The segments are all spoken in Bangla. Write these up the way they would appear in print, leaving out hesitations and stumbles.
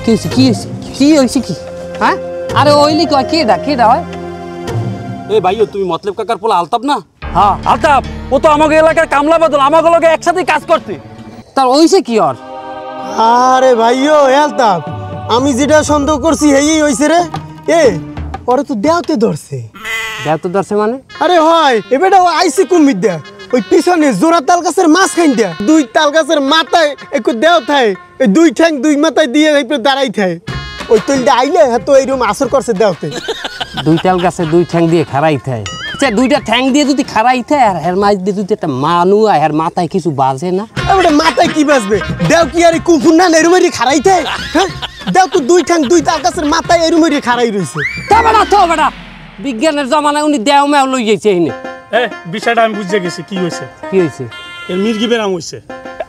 কি হইছে কি হ্যাঁ আরে ওইলি কয় কেডা হয় এ ভাইও তুমি মতলব কাকার পোলা আলতাপ না হ্যাঁ আলতাপ ও তো আমাকে এলাকার কামলা বদল আমাকে লোকে একসাথে কাজ করতে তার ওইছে কি আর আরে ভাইও আলতাপ আমি যেটা সন্দেহ করছি এই হইছে রে এ ওরে তো দেওতে ধরছে মানে আরে হয় এবেটা আইসি কুমির দেয়া ওই পিছনে জোড়া তাল গাছের মাছ খাইন দেয়া দুই তাল গাছের মাথায় একটু দেও থায় এই দুই ঠ্যাং দুই মাথায় দিয়ে একটু দাঁড়াই থায় ওই তৈলটা আইলে তো এইরকম আসর করছে দেওতে দুই তাল গাছে দুই ঠ্যাং দিয়ে খারাই থায় আচ্ছা দুইটা ঠ্যাং দিয়ে যদি খারাই থায় আর হের মাছ দিয়ে যদি একটা মানু আর হের মাথায় কিছু বাজে না ওটা মাথায় কি বাজবে দেও কি আর কুকুর না এরুমেরি খারাই থায় হ্যাঁ দেও তো দুই ঠ্যাং দুই তাল গাছের মাথায় এরুমেরি খারাই রয়েছে তা বেটা বিজ্ঞানের জমানায় উনি দেও মেও লই যাইছে এনে বিষয়টা আমি বুঝে গেছি কি হয়েছে এর মির্গি বেরাম হইছে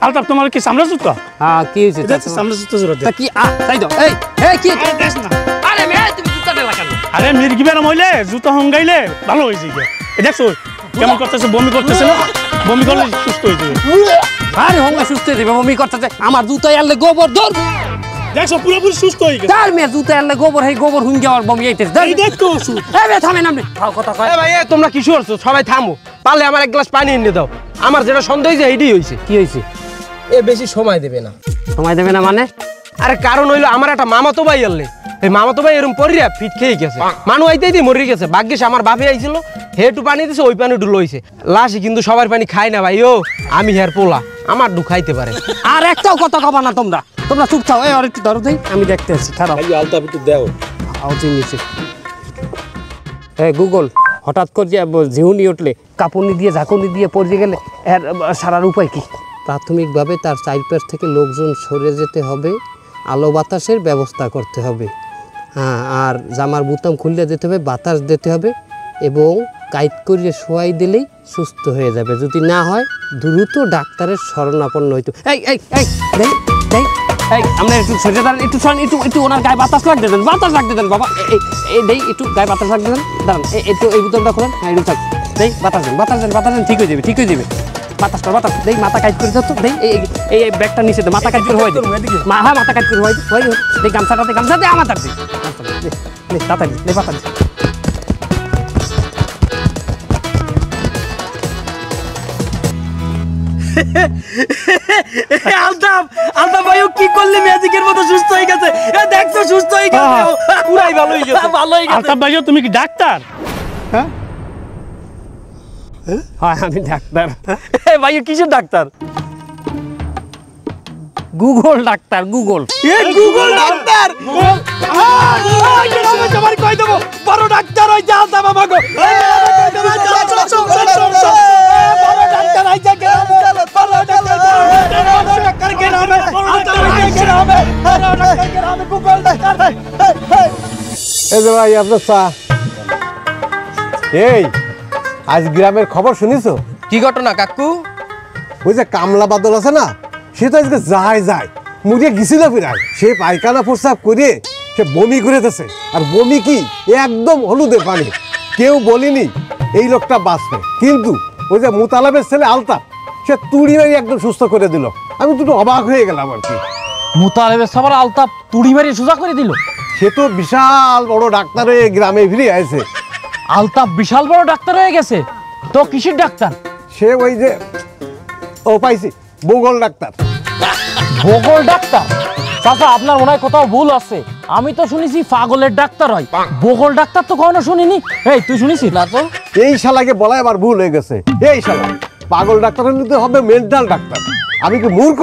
আলতাপ তোমার কি সামনে জুতো হ্যাঁ কি হইছে সামনে জুতো জোরে তা কি তাই দাও এই কি আরে মে তুমি জুতাটা লাগানো আরে মির্গি বেরাম হইলে জুতো হঙ্গাইলে ভালো হয়েছে দেখছো কেমন করতেছে বমি করতেছে না বমি করলে সুস্থ হয়ে যাবে আরে হঙ্গা সুস্থ হয়ে যাবে বমি করতেছে আমার জুতো আনলে গোবর ধর দেখছো পুরোপুরি সুস্থ হয়ে গেছে তার মে জুতো আনলে গোবর গোবর হুঙ্গে আর বমি আইতেছে এই দেখো ওষুধ বে থামে নামে কথা কয় ভাই তোমরা কি করছো সবাই থামো পারলে আমার এক গ্লাস পানি এনে দাও আমার যেটা সন্দেহ হয়েছে এইটাই হয়েছে কি হয়েছে এ বেশি সময় দেবে না মানে আরে কারণ হইলো আমার একটা মামাতো ভাই আনলে এই মামাতো ভাই এরকম পরিয়া ফিট খেয়ে গেছে মানু আইতেই মরে গেছে ভাগ্যিস আমার বাপে আইছিল হেটু পানি দিছে ওই পানি ডুলো হয়েছে লাশি কিন্তু সবার পানি খাই না ভাই ও আমি হের পোলা আমার ডু খাইতে পারে আর একটাও কথা কবা না তোমরা চুপ থাও এই আর একটু ধরো দেই আমি দেখতে আসি খারাপ ভাই আলতাপ একটু দাও আউজি নিচে গুগল হঠাৎ করে ঝিউনি উঠলে কাপুনি দিয়ে ঝাঁকুনি দিয়ে পড়ে গেলে এর সারার উপায় কি প্রাথমিকভাবে তার চারপাশ থেকে লোকজন সরে যেতে হবে আলো বাতাসের ব্যবস্থা করতে হবে হ্যাঁ আর জামার বোতাম খুললে যেতে হবে বাতাস দিতে হবে এবং কাইট করিয়ে শোয়াই দিলেই সুস্থ হয়ে যাবে যদি না হয় দ্রুত ডাক্তারের শরণাপন্ন হইতো আমরা একটু সরে দাঁড়ান একটু ওনার গায়ে বাতাস লাগতে দেন বাবা এই একটু গায়ে বাতাস লাগতে দেন দাঁড়ান একটু এই বোতলটা খোলেন হ্যাঁ একটু থাক দেই বাতাস দেন ঠিক হয়ে যাবে বাতাস দেই মাথা কাজ করে দাও দেই এই ব্যাগটা নিচে দে মাথা কাজ করে হয় হ্যাঁ মাথা কাজ করে হয় দেই গামছা দে আমার তাড়াতাড়ি দে বাতাস আলতাপ ভাই কি করলি ম্যাজিকের মতো সুস্থ হয়ে গেছে দেখছো সুস্থ হয়ে গেছে পুরাই ভালো হয়ে গেছে আলতাপ ভাই তুমি কি ডাক্তার হ্যাঁ আমি ডাক্তার ভাই কিসের doctor Google doctor Google doctor তোমার কই দেব বড় ডাক্তার হই যা আলতাপ বাবা গো বড় ডাক্তার হই যা এই যে ভাই আপনার চা এই আজ গ্রামের খবর শুনিছো কি ঘটনা কাকু ওই যে কামলা বাদল আছে না সে তো আজকে যায় মুড়িয়ে গেছিল ফিরায় সে পায়খানা প্রস্রাব করে সে বমি করেতেছে আর বমি কি একদম হলুদের পানি কেউ বলিনি এই লোকটা বাঁচবে কিন্তু ওই যে মুতালাবের ছেলে আলতাপ সে তুড়ি মারি একদম সুস্থ করে দিল আমি দুটো অবাক হয়ে গেলাম আর কি মুতালেবের সবার আলতাপ তুড়ি মারি সোজা করে দিল সে তো বিশাল বড় ডাক্তার হয়ে গ্রামে ফিরে আসে আলতাপ বিশাল বড় ডাক্তার হয়ে গেছে তো কিসের ডাক্তার সে ওই যে ও পাইছি ভূগোল ডাক্তার চাচা আপনার মনে হয় কোথাও ভুল আছে আমি তো শুনেছি পাগলের ডাক্তার হয় ভূগোল ডাক্তার তো কখনো শুনিনি এই তুই শুনিস না তো এই শালাকে বলা আবার ভুল হয়ে গেছে এই শালা পাগল ডাক্তার নিতে হবে মেন্টাল ডাক্তার আমি কি মূর্খ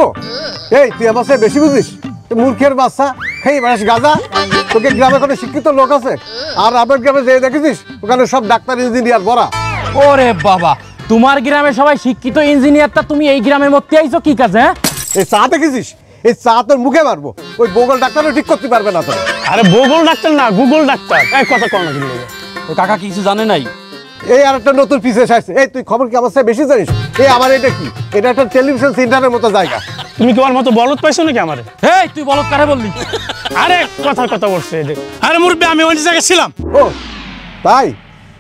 এই তুই আমার সাথে বেশি বুঝিস মূর্খের বাচ্চা খেয়ে বেড়াস গাঁজা তোকে গ্রামে কোনো শিক্ষিত লোক আছে আর আমার গ্রামে যে দেখেছিস ওখানে সব ডাক্তার ইঞ্জিনিয়ার ভরা ওরে বাবা তোমার গ্রামে সবাই শিক্ষিত ইঞ্জিনিয়ারটা তুমি এই গ্রামের মধ্যে আইছো কি কাজে হ্যাঁ এই চা দেখেছিস এই চা তোর মুখে মারবো ওই ভূগোল ডাক্তারও ঠিক করতে পারবে না তো আরে ভূগোল ডাক্তার না গুগল ডাক্তার এক কথা কর না কিন্তু ওই কাকা কিছু জানে নাই এই আর একটা নতুন পিসে আসছে এই তুই খবর কি আমার সাথে বেশি জানিস এই আমার এটা কি এটা একটা টেলিভিশন সেন্টারের মতো জায়গা তুমি কি ওর মতো বলদ পাইছো নাকি আমারে এই তুই বলদ কারে বললি আরে কথা বলছে আরে মুরব্বি আমি ওই জায়গায় ছিলাম ও তাই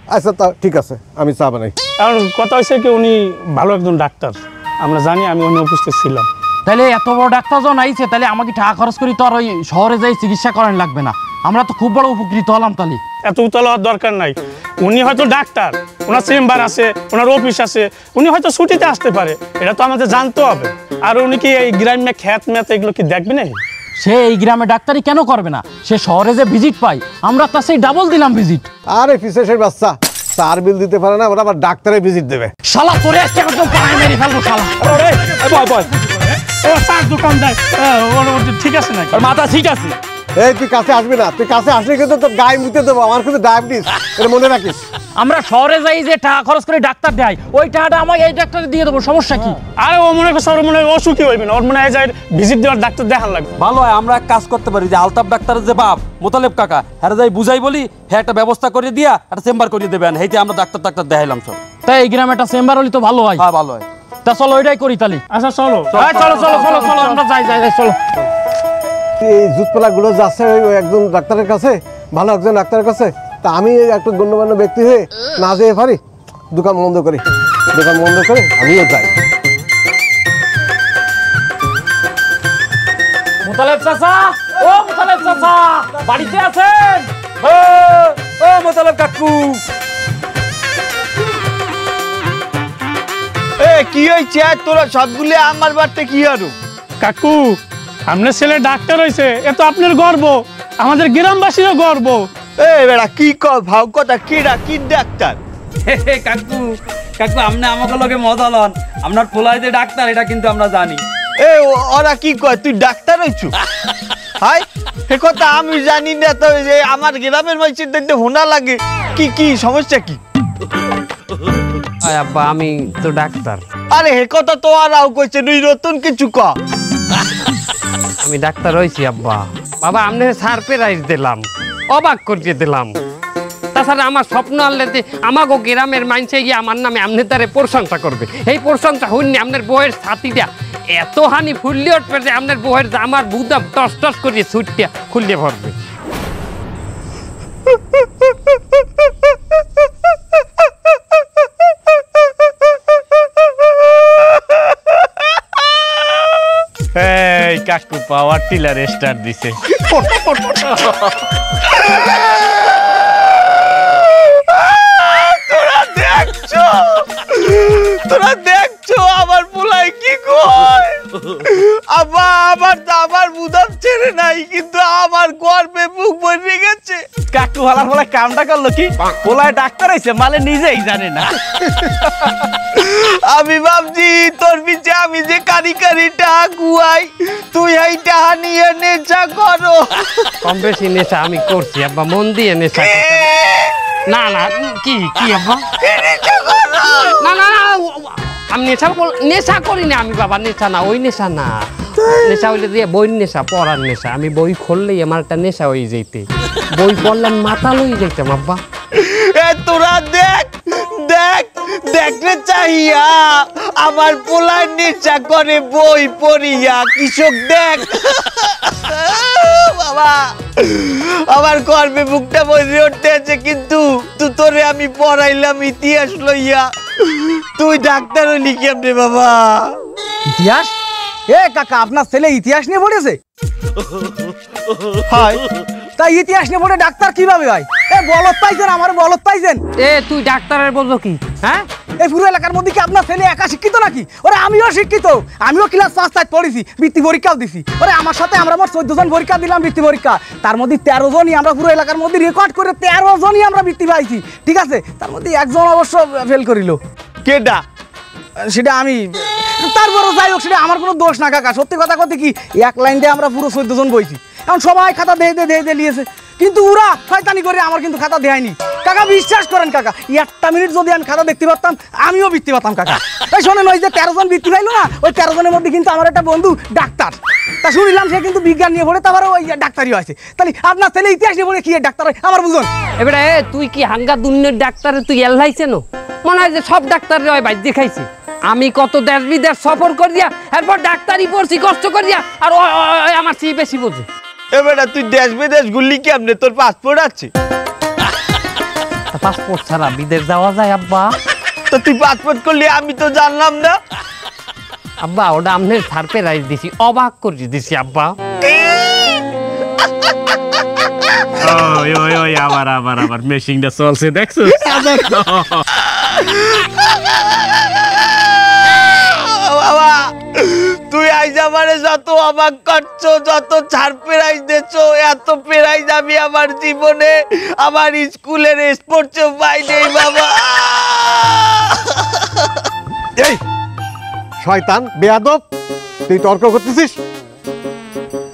আচ্ছা তা ঠিক আছে আমি চা বানাই কারণ কথা হয়েছে কি উনি ভালো একজন ডাক্তার আমরা জানি আমি উনি উপস্থিত ছিলাম তাহলে এত বড় ডাক্তার যখন আইছে তাহলে আমাকে টাকা খরচ করি তো আর ওই শহরে যাই চিকিৎসা করানো লাগবে না। আমরা তো খুব বড় উপকৃত হলাম তাহলে। এত উতলা হওয়ার দরকার নাই। উনি হয়তো ডাক্তার, ওনার চেম্বার আছে, ওনার অফিস আছে, উনি হয়তো ছুটিতে আসতে পারে, এটা তো আমাদের জানতে হবে। আর উনি কি এই গ্রামে খ্যাত ম্যাথ এগুলো কি দেখবে না? সে এই গ্রামে ডাক্তারি কেন করবে না? সে শহরে যে ভিজিট পাই আমরা তার সেই ডাবল দিলাম ভিজিট। আরে পিসের বাচ্চা চার বিল দিতে পারে না, ওরা আবার ডাক্তারের ভিজিট দেবে। শালা তোরে আজকে একদম পায়ে মেরে ফেলবো শালা। ও চার দোকান দেয়, ঠিক আছে না? মাথা ঠিক আছে। এই তুই কাছে আসবি না, তুই কাছে আসলে কিন্তু তোর গায়ে মুতে দেবো। আমার কিন্তু ডায়াবেটিস, এটা মনে রাখিস। আমরা শহরে যাই যে টাকা খরচ করে ডাক্তার দেয়, ওই টাকাটা আমাকে এই ডাক্তারে দিয়ে দেবো, সমস্যা কি? আরে ও মনে করছে ওর মনে হয় অসুখী হইবে না, ওর মনে হয় যায় ভিজিট দেওয়ার ডাক্তার দেখার লাগবে। ভালো হয় আমরা এক কাজ করতে পারি যে আলতাফ ডাক্তারের যে বাপ মোতালেব কাকা, হ্যাঁ যাই বুঝাই বলি, হ্যাঁ একটা ব্যবস্থা করে দিয়া একটা চেম্বার করিয়ে দেবেন, হেইতে আমরা ডাক্তার দেখাইলাম সব। তাই এই গ্রামে একটা চেম্বার হলে তো ভালো হয়। হ্যাঁ ভালো হয়। তা চলো ওইটাই করি তাহলে। আচ্ছা চলো চলো চলো চলো চলো আমরা যাই যাই যাই চলো। এই জুতপালাগুলো যাচ্ছে ওই একজন ডাক্তারের কাছে, ভালো একজন ডাক্তারের কাছে। তা আমি একটা গণ্যমান্য ব্যক্তি হয়ে না যেয়ে পারি, দোকান বন্ধ করে আমিও যাই। মুতালেব চাচা, ও মুতালেব চাচা, বাড়িতে আছেন? ও মোতালেব কাকু, কি হয়েছে তোরা সবগুলো আমার বাড়িতে কি আরো? কাকু, আপনার ছেলে ডাক্তার হয়েছে, এ তো আপনার গর্ব, আমাদের গ্রামবাসীরও গর্ব। বেড়া কি কর ভাও কথা, কি ডাক্তার? কাকু কাকু আপনি আমাকে লগে মজা লন, আপনার পোলাই যে ডাক্তার এটা কিন্তু আমরা জানি। ওরা কি কয় তুই ডাক্তার হইছু? হাই সে কথা আমি জানি না, তো যে আমার গ্রামের মানুষের দেখতে হোনা লাগে। কি সমস্যা কি? আব্বা আমি তো ডাক্তার। আরে হে কথা তো আরাও কইছে, তুই নতুন কিছু ক। আমি ডাক্তার হয়েছি আব্বা। বাবা আপনি সারপ্রাইজ দিলাম, অবাক করিয়ে দিলাম। তাছাড়া আমার স্বপ্ন আনলে যে আমাকে গ্রামের মানুষে গিয়ে আমার নামে আপনি তারে প্রশংসা করবে। এই প্রশংসা হইনি আপনার বউয়ের ছাতিটা এত হানি ফুললে উঠবে যে আপনার বউয়ের আমার বুদা টস টস করিয়ে ছুটটা খুললে ভরবে। এই কাকু পাওয়ার টিলার স্টার্ট দিছে। তোরা দেখছো আমার পোলাই কি কয়? আমার বুদাম ছেড়ে নাই, কিন্তু আমার গর্বে বুক ভরে গেছে। কাকু হালার ফলে কামটা করলো কি, পোলায় ডাক্তার হয়েছে মালে নিজেই জানে না। আমি ভাবছি তোর পিছে আমি যে কারি টাকা গুয়াই, তুই এই টাকা নিয়ে নেশা করো। কম বেশি নেশা আমি করছি আব্বা, মন দিয়ে নেশা। না না কি আব্বা, না না আমি নেশা করি না আমি বাবা, নেশা না, ওই নেশা না। নেশা হইলে দিয়ে বই নেশা, পড়ার নেশা। আমি বই খুললেই আমার একটা নেশা হয়ে যেতে, বই পড়লে মাথা লই যাইতাম আব্বা। তোরা দেখতে চাহিয়া আমার পোলার নেশা করে বই পড়িয়া, কৃষক দেখ বাবা আমার গর্বে বুকটা বসে উঠতে আছে। কিন্তু তোরে আমি পড়াইলাম ইতিহাস লইয়া, তুই ডাক্তার হলি কেমনে বাবা? ইতিহাস? কাকা আপনার ছেলে ইতিহাস নিয়ে পড়েছে? হয় তাই ইতিহাস নিয়ে পড়ে ডাক্তার কিভাবে হয়? বলত পাইছেন, আমার বলত পাইছেন। তুই ডাক্তারের বলছো কি? হ্যাঁ এই পুরো এলাকার মধ্যে কি আপনার ছেলে একা শিক্ষিত নাকি? ওরে আমিও শিক্ষিত, আমিও ক্লাস 5 পড়েছি, বৃত্তি পরীক্ষাও দিছি। ওরে আমার সাথে আমরা 14 জন পরীক্ষা দিলাম বৃত্তি পরীক্ষা, তার মধ্যে 13 জনই আমরা পুরো এলাকার মধ্যে রেকর্ড করে 13 জনই আমরা বৃত্তি পাইছি। ঠিক আছে, তার মধ্যে একজন অবশ্য ফেল করিল। কেডা? সেটা আমি, তারপরও যাই হোক সেটা আমার কোনো দোষ না কাকা। সত্যি কথা কথা কি, এক লাইন দিয়ে আমরা পুরো 14 জন বইছি। এখন সবাই খাতা দিয়ে নিয়েছে, কিন্তু ওরা শয়তানি করে আমার কিন্তু খাতা দেয়নি কাকা। বিশ্বাস করেন কাকা, একটা মিনিট যদি আমি খাতা দেখতে পারতাম আমিও বৃত্তি পাতাম কাকা। তাই শোনেন, ওই যে 13 জন বৃত্তি পাইলো না, ওই 13 জনের মধ্যে কিন্তু আমার একটা বন্ধু ডাক্তার। তা শুনিলাম সে কিন্তু বিজ্ঞান নিয়ে পড়ে, তারপরে ওই ডাক্তারই হয়েছে। তাহলে আপনার ছেলে ইতিহাস নিয়ে পড়ে কি ডাক্তার হয় আমার বুঝুন। এবারে তুই কি হাঙ্গা দুনিয়ার ডাক্তারে তুই এল্লাইছে নো? মনে হয় যে সব ডাক্তাররা ওই বাইর দেখাইছে। আমি কত দেশ বিদেশ সফর করিয়া এরপর ডাক্তারি পড়ছি কষ্ট করিয়া, আর আমার চেয়ে বেশি বোঝে। এবারে তুই দেশ বিদেশ ঘুরলি কেমনে? তোর পাসপোর্ট আছে? পাসপোর্ট ছাড়া বিদেশ যাওয়া যায় আব্বা? তো তুই পাসপোর্ট করলি আমি তো জানলাম না। আব্বা ওটা আমনের সারপ্রাইজ দিছি, অবাক করে দিছি আব্বা। ওই ওই ওই আবার আবার আবার মেশিংটা চলছে দেখছো? বাবা তুই আইজ আমারে যত অবাক করছো, যত ছাড় প্রাইজ দিচ্ছ, এত প্রাইজ আমি আমার জীবনে আমার স্কুলের স্পোর্টসে পাই নেই বাবা। এই শয়তান বেয়াদব, তুই তর্ক করতেছিস?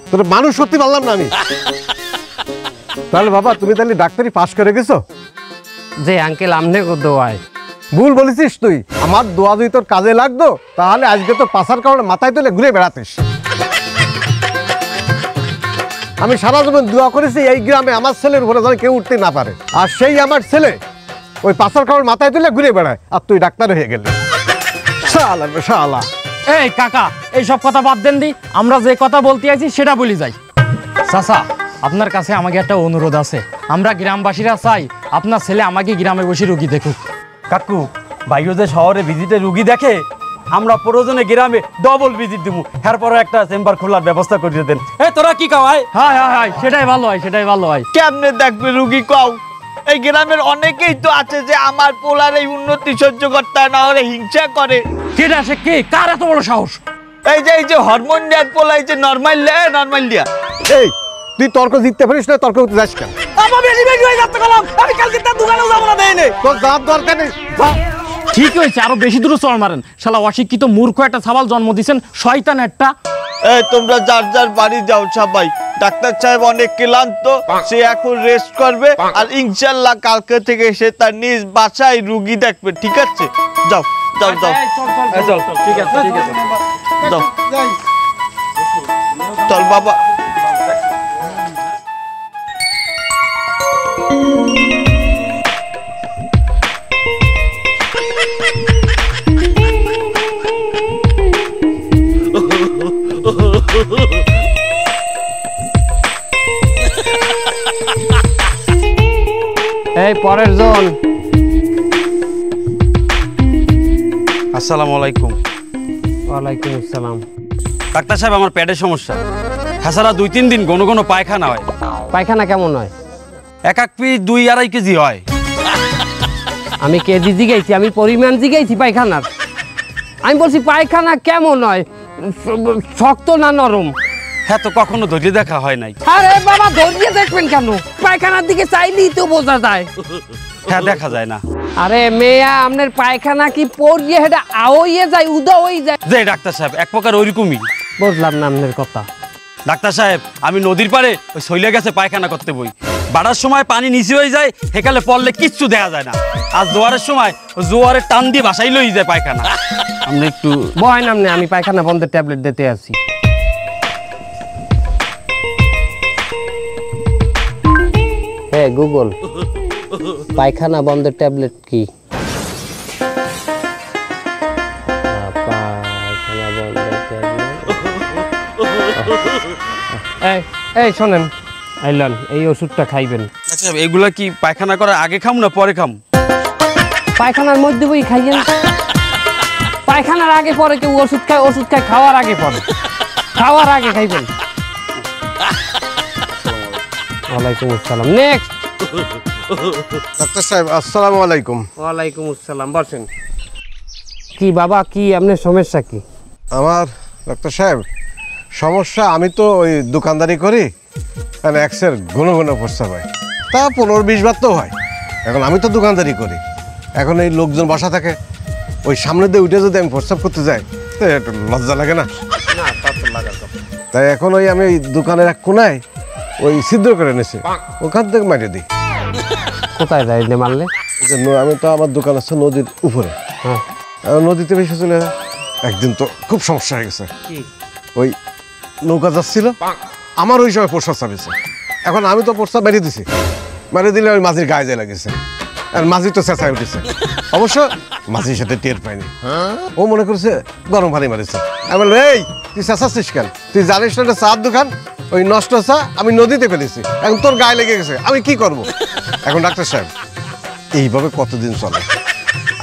তোর মানুষ সত্যি বললাম না আমি। তাহলে বাবা তুমি তাহলে ডাক্তারি পাশ করে গেছো? যে আঙ্কেল আমনে কো দোয়ায়। ভুল বলেছিস তুই। আমার দোয়া যদি তোর কাজে লাগতো তাহলে আজকে তো পাশার কারণে মাথায় তুলে ঘুরে বেড়াতিস। আমি সারা জীবন দোয়া করেছি এই গ্রামে আমার ছেলের উপরে যেন কেউ উঠতে না পারে, আর সেই আমার ছেলে ওই পাশার কারণে মাথায় তুলে ঘুরে বেড়ায়, আর তুই ডাক্তার হয়ে গেলি। শালা শালা। এই কাকা এইসব কথা বাদ দেন দি, আমরা যে কথা বলতে আছি সেটা বলি যাই। চাচা আপনার কাছে আমাকে একটা অনুরোধ আছে, আমরা গ্রামবাসীরা চাই আপনার ছেলে আমাকে গ্রামে বসে রুগী দেখুক। কাকু ভাইও যে শহরে ভিজিটে রুগী দেখে, আমরা প্রয়োজনে গ্রামে ডবল ভিজিট দিব, এরপরে একটা চেম্বার খোলার ব্যবস্থা করে দেন। এই তোরা কি কাওয়াই? হ্যাঁ হ্যাঁ হ্যাঁ সেটাই ভালো হয়, সেটাই ভালো হয়। কেমনে দেখবে রুগী কও? এই গ্রামের অনেকেই তো আছে যে আমার পোলার এই উন্নতি সহ্য করতে হয় না, ওরে হিংসা করে। কেটা সে কে? কার এত বড় সাহস? এই যে হরমোন দেওয়ার পোলা, এই যে নর্মাল দিয়া। এই তুই তর্ক জিততে পারিস না, তর্ক করতে যাস কেন? আমি কালকে তার দোকানেও যাবো না, দেয় নেই। তোর যাওয়ার দরকার নেই। ঠিক হয়েছে, আরো বেশি দূরে চল মারেন। শালা অশিক্ষিত মূর্খ একটা ছাবাল জন্ম দিছেন, শয়তান একটা। এই তোমরা যার যার বাড়ি যাও সবাই। ডাক্তার সাহেব অনেক ক্লান্ত, সে এখন রেস্ট করবে, আর ইনশাল্লাহ কালকে থেকে সে তার নিজ বাসায় রুগী দেখবে। ঠিক আছে, যাও যাও যাও চল ঠিক আছে ঠিক আছে। যাও চল বাবা। এই পরের জন। আসসালামু আলাইকুম। ওয়ালাইকুম আসসালাম। ডাক্তার সাহেব আমার পেটের সমস্যা, হ্যাঁ 2-3 দিন ঘন ঘন পায়খানা হয়। পায়খানা কেমন হয়? এক পিস 2-2.5 কেজি হয়। আমি কেজি জিগাইছি, আমি পরিমাণ জিগাইছি পায়খানার। আমি বলছি পায়খানা কেমন হয়, শক্ত না নরম? হ্যাঁ তো কখনো ধৈর্য দেখা হয় নাই। আরে বাবা ধৈর্য দেখবেন কেন? পায়খানার দিকে চাইলেই তো বোঝা যায়। হ্যাঁ দেখা যায় না। আরে মেয়া আপনার পায়খানা কি পড়িয়ে হেটা আওইয়ে যায়, উদা হয়ে যায়? যে ডাক্তার সাহেব এক প্রকার ওইরকমই। বুঝলাম না আপনার কথা। ডাক্তার সাহেব আমি নদীর পাড়ে ওই শৈলে গেছে পায়খানা করতে বই, বাড়ার সময় পানি নিচে হয়ে যায়, হেকালে পড়লে কিচ্ছু দেখা যায় না। আর জোয়ারের সময় জোয়ারের টান দিয়ে বাসাই লই যায় পায়খানা। আপনি একটু বয় নামনে, আমি পায়খানা বন্ধের ট্যাবলেট দিতে আছি। হ্যাঁ গুগল, পায়খানা বন্ধের ট্যাবলেট কি? এই শোনেন, আইলান এই ওষুধটা খাইবেন। আচ্ছা এগুলা কি পায়খানা করার আগে খাম না পরে খাম? পায়খানার মধ্যে বই খাইয়েন। পায়খানার আগে পরে কেউ ওষুধ খায়? ওষুধ খায় খাওয়ার আগে পরে, খাওয়ার আগে খাইবেন। ওয়ালাইকুম আসসালাম। নেক্সট। ডাক্তার সাহেব আসসালামু আলাইকুম। ওয়ালাইকুম আসসালাম, বসেন। কি বাবা, কি আপনার সমস্যা কি? আমার ডাক্তার সাহেব সমস্যা, আমি তো ওই দোকানদারি করি, মানে এক্সের ঘন ঘন প্রস্রাব হয়, তা 15-20 বার তো হয়। এখন আমি তো দোকানদারি করি, এখন এই লোকজন বসা থাকে, ওই সামনে দিয়ে উঠে যদি আমি প্রস্রাব করতে যাই তো একটু লজ্জা লাগে না? তাই এখন ওই আমি ওই দোকানের এক কোনায় ওই ছিদ্র করে নিয়েছি, ওখান থেকে মারিয়ে দিই। কোথায় যাই মারলে? আমি তো আমার দোকান আছে নদীর উপরে, হ্যাঁ নদীতে বেশি চলে যায়। একদিন তো খুব সমস্যা হয়ে গেছে, ওই নৌকা যাচ্ছিল, আমার ওই সময় প্রস্রাব চাপিয়েছে। এখন আমি তো প্রস্রাব মেরে দিছি, মেরে দিলে ওই মাঝির গায়ে যায় লাগেছে, আর মাঝি তো চেঁচায় উঠেছে। অবশ্য মাঝির সাথে টের পাইনি, ও মনে করছে গরম পানি মারিছে। আমি বললাম এই তুই চেঁচাচ্ছিস কেন? তুই জানিস না এটা চার দোকান, ওই নষ্ট চা আমি নদীতে ফেলেছি, এখন তোর গায়ে লেগে গেছে, আমি কি করব? এখন ডাক্তার সাহেব এইভাবে কতদিন চলে?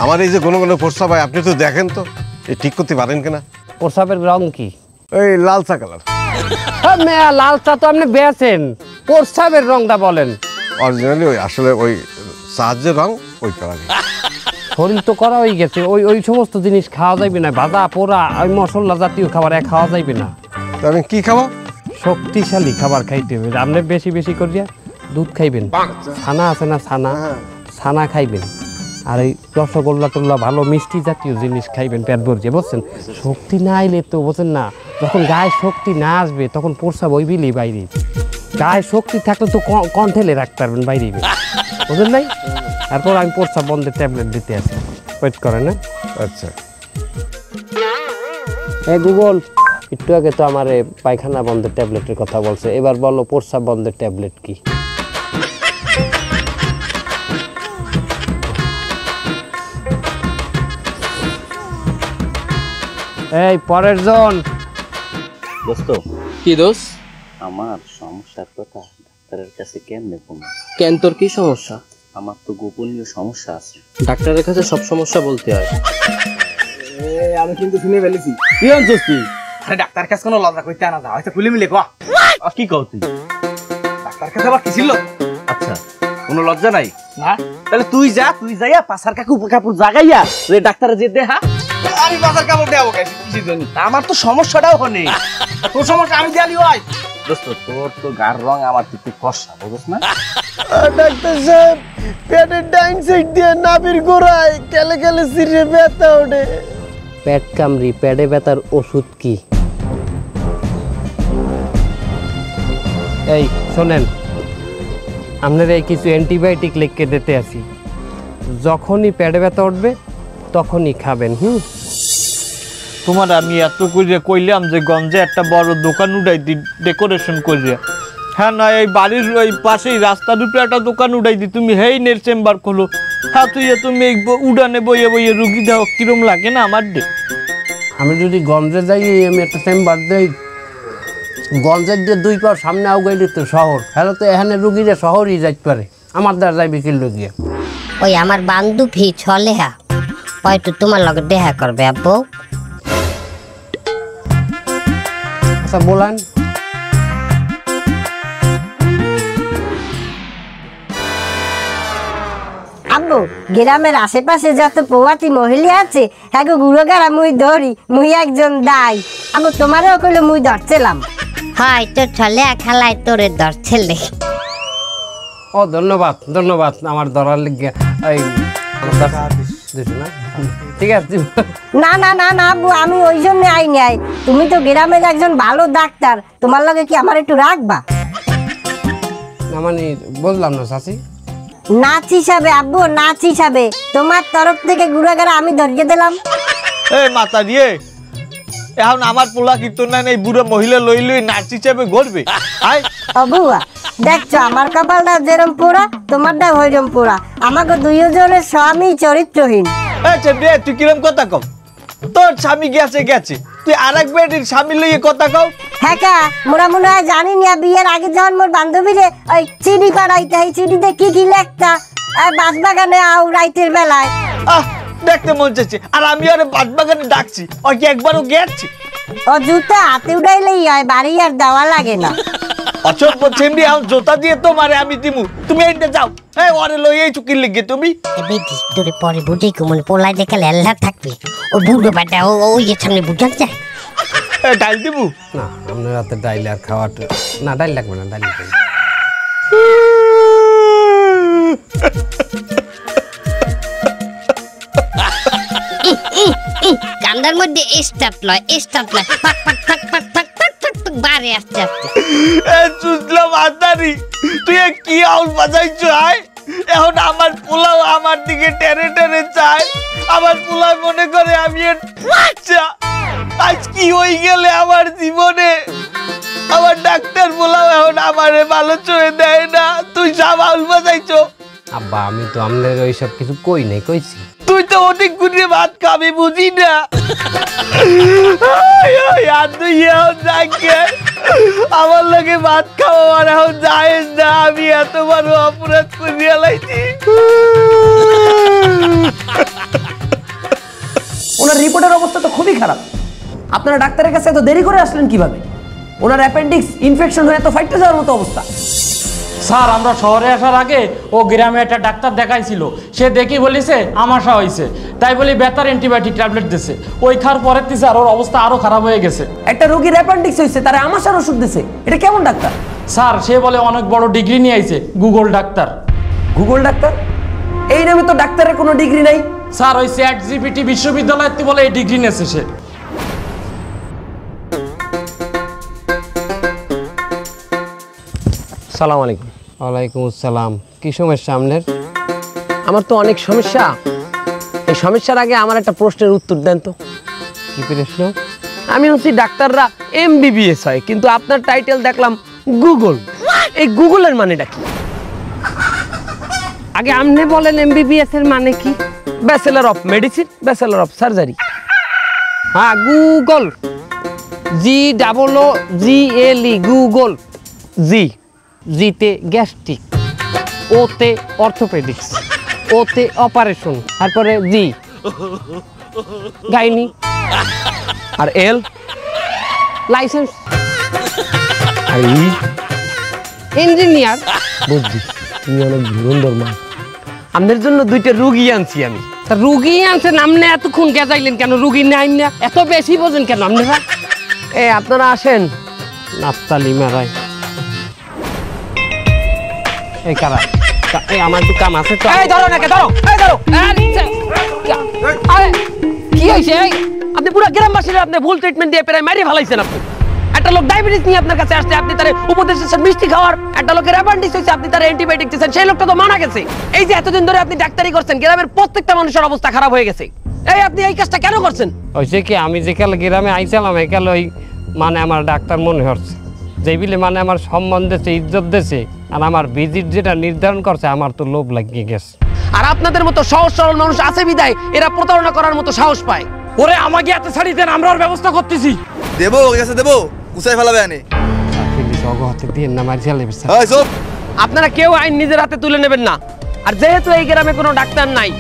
আমার এই যে কোনো কোনো প্রস্রাব হয়, আপনি তো দেখেন তো, এই ঠিক করতে পারেন কিনা? প্রস্রাবের রং কি? এই লালচা কালার। হ্যাঁ মেয়া, লাল চা তো আপনি বেছেন, প্রস্রাবের রংটা বলেন। অরিজিনালি ওই আসলে ওই চার রং ওই কালার। শরীর তো করা হয়ে গেছে, ওই ওই সমস্ত জিনিস খাওয়া যাইবে না, ভাজা পোড়া ওই মশলা জাতীয় খাবার খাওয়া যাইবে না। তো আমি কি খাবো? শক্তিশালী খাবার খাইতে হবে। আপনি বেশি বেশি করিয়া দুধ খাইবেন, ছানা আছে না ছানা, ছানা খাইবেন, আর এই রসগোল্লা টোল্লা ভালো মিষ্টি জাতীয় জিনিস খাইবেন পেট ভরছে, বুঝছেন? শক্তি না আইলে তো বুঝছেন না, যখন গায়ে শক্তি না আসবে তখন প্রস্রাব ওই বিলি বাইরে। গায়ে শক্তি থাকলে তো কন্ঠেলে রাখতে পারবেন বাইরে, বুঝলেন নাই? তারপর আমি প্রস্রাব বন্ধের ট্যাবলেট দিতে আসি, ওয়েট করেন না? আচ্ছা হ্যাঁ গুগল, একটু আগে তো আমার পায়খানা বন্ধের ট্যাবলেটের কথা বলছে, এবার বলো প্রস্রাব বন্ধের ট্যাবলেট কি? এই পরের জন। দোস্ত, কি দোষ? আমার সমস্যার কথা ডাক্তারের কাছে কেমনে বলবো? কেন, তোর কি সমস্যা? আমার তো গোপনীয় সমস্যা আছে। ডাক্তারের কাছে সব সমস্যা বলতে হয়। আমি কিন্তু শুনে ফেলেছি। কি আনছিস তুই? আরে ডাক্তার কাছে কোনো লজ্জা করতে না, হয়তো খুলে মিলে কয়া। কি কও তুই? ডাক্তার কাছে আবার কি ছিল? আচ্ছা, কোনো লজ্জা নাই? না, তাহলে তুই যাইয়া পাছার কাপড় জাগাইয়া রে ডাক্তারে যে দেহা। আমি বাজার কাপড় দেবো কেন? কিসের জন্য? আমার তো সমস্যাটাও হনে। তোর সমস্যা আমি দেয়ালি হয়। দোস্ত, তোর তো গার রং আমার একটু ফর্সা, বুঝছ না? ডাক্তার সাহেব, পেটের ডাইন সাইড দিয়ে নাভির গোড়ায় কেলে কেলে সিরে ব্যথা ওঠে। পেট কামড়ি, পেটে ব্যথার ওষুধ কি? এই শোনেন, আপনার এই কিছু অ্যান্টিবায়োটিক লিখে দিতে আসি, যখনই পেটে ব্যথা উঠবে তখনই খাবেন। তোমার আমি এত করে কইলাম যে গঞ্জে একটা বড় দোকান উঠাই দি, ডেকোরেশন করিয়া। হ্যাঁ না, এই বাড়ির ওই পাশেই রাস্তার উপরে একটা দোকান উঠাই দি, তুমি হেই নের চেম্বার খোলো। হ্যাঁ তুই তুমি এই উড়ানে বইয়ে বইয়ে রুগী দাও, কিরম লাগে না আমার? আমি যদি গঞ্জে যাই, আমি একটা চেম্বার দেই, গঞ্জের দিয়ে 2 পা সামনে আউগাইলে তো শহর, হ্যালো তো এখানে রুগীরা শহরই যাইতে পারে, আমার দ্বারা যাইবে কি রুগিয়া? ওই আমার বান্ধবী ছলেহা হয়তো তোমার লগে দেখা করবে আব্বু। আচ্ছা বলেন। আব্বু, গ্রামের আশেপাশে যত প্রবাসী মহিলা আছে হ্যাঁ গুড়োগারা মুই ধরি, মুই একজন দাই। আব্বু তোমারও কইলে মুই ধরছিলাম। হয় তো ছলে খালাই তোরে ধরছিলে। ও ধন্যবাদ ধন্যবাদ, আমার ধরার লিগে। এই না, ঠিক আছে। না না না না আব্বু, আমি ওই জন্য আই নাই। তুমি তো গ্রামের একজন ভালো ডাক্তার, তোমার লগে কি আমার একটু রাখবা? না মানে বললাম না চাচি। নাচ হিসাবে আব্বু, নাচ হিসাবে তোমার তরফ থেকে গুড়াগাড়া আমি ধরিয়ে দিলাম। এ মাতা দিয়ে, এখন আমার পোলা কীর্তন এই বুড়ো মহিলা লই লই নাচ হিসাবে ঘুরবে? আয় অবুয়া, দেখছো আমার কপালটা যেরম পোড়া, তোমারটা ওইরকম পোড়া। আমাকে দুইজনের স্বামী চরিত্রহীন। তুই কিরম কথা কম? তোর স্বামী গেছে গেছে, তুই আর এক বেটির স্বামী লইয়ে কথা কও? হ্যাঁ কা, মোরা মনে হয় জানি না বিয়ের আগে যখন মোর বান্ধবীরে ওই চিনি পাড়াইতে, এই চিনিতে কি কি লেখতা, আর বাঁশবাগানে আও রাইতের বেলায়। আহ, দেখতে মন চাইছে, আর আমি আরে বাঁশবাগানে ডাকছি, ওই কি একবারও গেছি? ও জুতা হাতে উঠাইলেই হয়, বাড়ি আর দেওয়া লাগে না। অসভ্য ছেমড়ি, এখন জোতা দিয়ে তোমারে আমি দিমু, তুমি এইটা যাও। এই ওরে লই এই চুকির লিগে তুমি। বেটি তোরে পরে বুঝি কুমন পোলাই দেখে লেল্লা থাকবি, ও বুড়ো বাটা ওই সামনে বুঝান যায়। ডাল দিমু না, আপনার হাতে ডাইল আর খাওয়াটা না, ডাইল লাগবে না, ডাইল লাগবে না। কান্দার মধ্যে স্টার্ট লয়, স্টার্ট লয়, পাক পাক পাক পাক পাক পাক পাক পাক বারে আস্তে আস্তে। চুজলাম আদারি, তুই কি আউল বাজাইছো? আয়, এখন আমার পোলাও আমার দিকে টেনে টেনে চায়, আমার পোলাও মনে করে আমি বাচ্চা। আজ কি হয়ে গেলে আমার জীবনে? আমার ডাক্তার পোলাও এখন আমারে ভালো চোখে দেয় না, তুই সব আউল বাজাইছো। আব্বা আমি তো আপনার ওইসব কিছু কই নাই, কইছি তুই তো অনেক গুড়ে ভাত খাবি, বুঝি না? আমার লোকে ভাত খাওয়া আর এখন যায় না, আমি এত বড় অপরাধ করিয়া লাইছি। ওনার রিপোর্টের অবস্থা তো খুবই খারাপ। আপনারা ডাক্তারের কাছে এত দেরি করে আসলেন কিভাবে? ওনার অ্যাপেন্ডিক্স ইনফেকশন হয়ে এত ফাইটে যাওয়ার মতো অবস্থা। স্যার আমরা শহরে আসার আগে ও গ্রামে একটা ডাক্তার দেখাইছিল, সে দেখি বলিছে আমাশা হয়েছে, তাই বলি ব্যথার অ্যান্টিবায়োটিক ট্যাবলেট দিছে। ওই খাওয়ার পরের থেকে আর ওর অবস্থা আরো খারাপ হয়ে গেছে। একটা রোগীর অ্যাপেন্ডিক্স হয়েছে, তারা আমাশার ওষুধ দিছে, এটা কেমন ডাক্তার? স্যার সে বলে অনেক বড় ডিগ্রি নিয়ে আইছে, গুগল ডাক্তার। Google doctor? এই নামে তো ডাক্তারের কোনো ডিগ্রি নাই। স্যার ওই ChatGPT বিশ্ববিদ্যালয়তে বলে এই ডিগ্রি নিয়েছে সে। সালাম আলাইকুম। ওয়ালাইকুম আসসালাম। কি সমস্যা আপনার? আমার তো অনেক সমস্যা। এই সমস্যার আগে আমার একটা প্রশ্নের উত্তর দেন তো। কি প্রশ্ন? আমি হচ্ছি ডাক্তাররা MBBS হয়, কিন্তু আপনার টাইটেল দেখলাম গুগল। এই গুগলের মানেটা কি? আগে আপনি বলেন MBBS এর মানে কি? Bachelor of medicine, bachelor of surgery. হ্যাঁ, গুগল, GOOGLE, গুগল। জিতে গ্যাস্ট্রিক, ওতে অর্থোপেডিক্স, ওতে অপারেশন, তারপরে জি গাইনি, আর এল লাইসেন্স, আর ইঞ্জিনিয়ার। বুঝছি, তুমি অনেক ধুরন্ধর মা। আপনার জন্য দুইটা রুগী আনছি আমি। তা রুগী আনছেন আপনি, এতক্ষণ গেজাইলেন কেন? রুগী নাই না, এত বেশি বোঝেন কেন আপনারা? আপনারা আসেন। নাফতালি মারাই এই কারা? এই আমার একটু কাম আছে তো। এই ধরো নাকি, ধরো, এই ধরো। আরে কি হয়েছে? আপনি পুরো গ্রামবাসীরা আপনি ভুল ট্রিটমেন্ট দিয়ে প্রায় মারিয়ে ফেলাইছেন। আপনি একটা লোক ডায়াবেটিস নিয়ে আপনার কাছে আসছে, আপনি তার উপদেশ দিচ্ছেন মিষ্টি খাওয়ার। একটা লোকের অ্যাপেন্ডিক্স হয়েছে, আপনি তার অ্যান্টিবায়োটিক দিচ্ছেন। সেই লোকটা তো মারা গেছে। এই যে এতদিন ধরে আপনি ডাক্তারি করছেন, গ্রামের প্রত্যেকটা মানুষের অবস্থা খারাপ হয়ে গেছে। এই আপনি এই কাজটা কেন করছেন? হয়েছে কি, আমি যে কাল গ্রামে আইছিলাম, একাল ওই মানে আমার ডাক্তার মনে হচ্ছে যেবিলে মানে আমার সম্মান দিয়েছে, ইজ্জত দিয়েছে, আর আমার ভিজিট যেটা নির্ধারণ করছে, আমার তো লোভ লাগিয়ে গেছে। আর আপনাদের মতো সহজ সরল মানুষ আছে বিদায় এরা প্রতারণা করার মতো সাহস পায়। ওরে আমাকে এত ছাড়ি দেন, আমরা ওর ব্যবস্থা করতেছি। দেবো ওর কাছে দেবো, কুসাই ফেলাবে আনে। হাতে দিয়ে না মার ঝালে বেশ। আপনারা কেউ আইন নিজের হাতে তুলে নেবেন না। আর যেহেতু এই গ্রামে কোনো ডাক্তার নাই,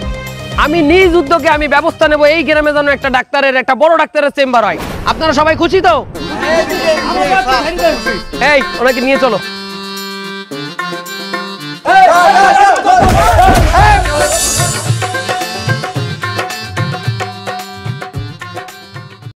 আমি নিজ উদ্যোগে আমি ব্যবস্থা নেব এই গ্রামে যেন একটা ডাক্তারের, একটা বড় ডাক্তারের চেম্বার হয়। আপনারা সবাই খুশি তো? এই ওনাকে নিয়ে চলো।